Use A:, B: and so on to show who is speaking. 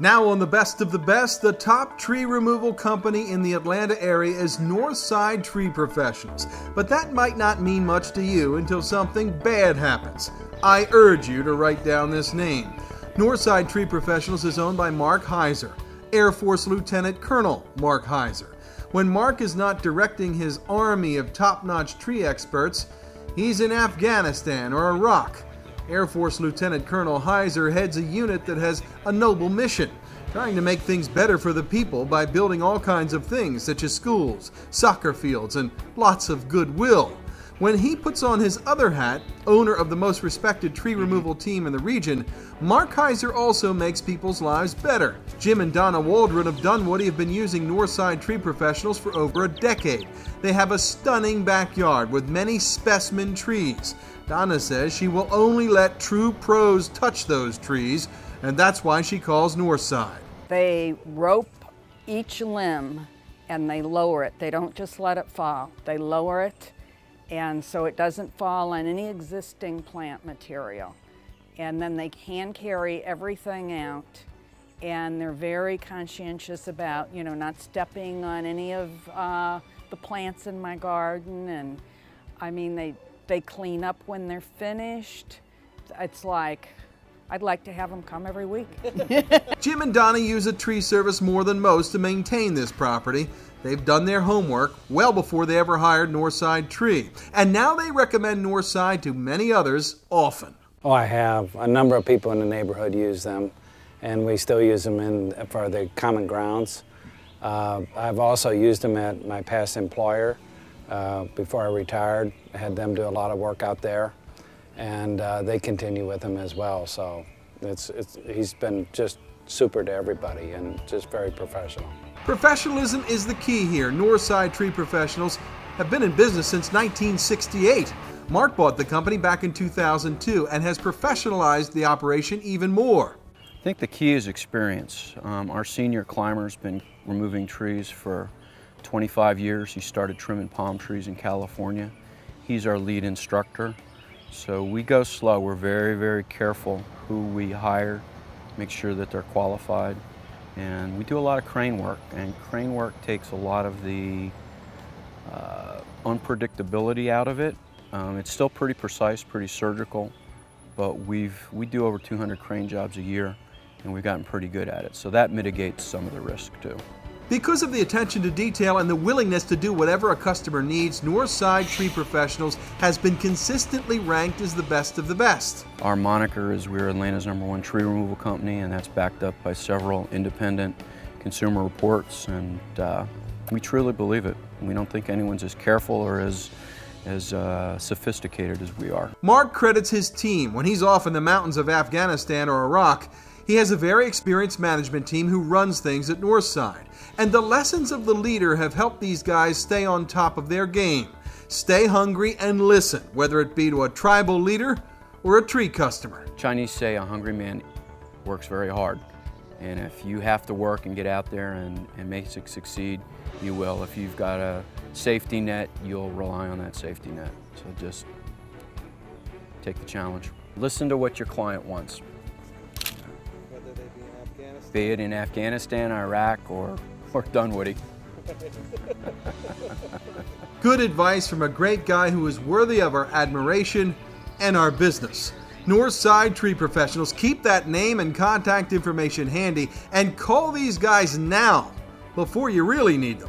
A: Now on the best of the best, the top tree removal company in the Atlanta area is Northside Tree Professionals. But that might not mean much to you until something bad happens. I urge you to write down this name. Northside Tree Professionals is owned by Mark Heiser, Air Force Lieutenant Colonel Mark Heiser. When Mark is not directing his army of top-notch tree experts, he's in Afghanistan or Iraq. Air Force Lieutenant Colonel Heiser heads a unit that has a noble mission, trying to make things better for the people by building all kinds of things such as schools, soccer fields, and lots of goodwill. When he puts on his other hat, owner of the most respected tree removal team in the region, Mark Heiser also makes people's lives better. Jim and Donna Waldron of Dunwoody have been using Northside Tree Professionals for over a decade. They have a stunning backyard with many specimen trees. Donna says she will only let true pros touch those trees, and that's why she calls Northside.
B: They rope each limb and they lower it. They don't just let it fall. They lower it, and so it doesn't fall on any existing plant material. And then they hand carry everything out, and they're very conscientious about, not stepping on any of the plants in my garden. And I mean, they clean up when they're finished. It's like, I'd like to have them come every week.
A: Jim and Donna use a tree service more than most to maintain this property. They've done their homework well before they ever hired Northside Tree. And now they recommend Northside to many others often.
C: Oh, I have. A number of people in the neighborhood use them, and we still use them for the common grounds. I've also used them at my past employer. Before I retired, I had them do a lot of work out there, and they continue with him as well. So he's been just super to everybody and just very professional.
A: Professionalism is the key here. Northside Tree Professionals have been in business since 1968. Mark bought the company back in 2002 and has professionalized the operation even more.
D: I think the key is experience. Our senior climber's been removing trees for 25 years. He started trimming palm trees in California. He's our lead instructor. So we go slow. We're very, very careful who we hire, make sure that they're qualified. And we do a lot of crane work, and crane work takes a lot of the unpredictability out of it. It's still pretty precise, pretty surgical, but we do over 200 crane jobs a year, and we've gotten pretty good at it. So that mitigates some of the risk too.
A: Because of the attention to detail and the willingness to do whatever a customer needs, Northside Tree Professionals has been consistently ranked as the best of the best.
D: Our moniker is we're Atlanta's #1 tree removal company, and that's backed up by several independent consumer reports, and we truly believe it. We don't think anyone's as careful or as sophisticated as we are.
A: Mark credits his team. When he's off in the mountains of Afghanistan or Iraq, he has a very experienced management team who runs things at Northside. And the lessons of the leader have helped these guys stay on top of their game. Stay hungry and listen, whether it be to a tribal leader or a tree customer.
D: Chinese say a hungry man works very hard. And if you have to work and get out there and make it succeed, you will. If you've got a safety net, you'll rely on that safety net. So just take the challenge. Listen to what your client wants.
E: Whether they be in Afghanistan?
D: Be it in Afghanistan, Iraq, or Dunwoody.
A: Good advice from a great guy who is worthy of our admiration and our business. Northside Tree Professionals, keep that name and contact information handy and call these guys now before you really need them.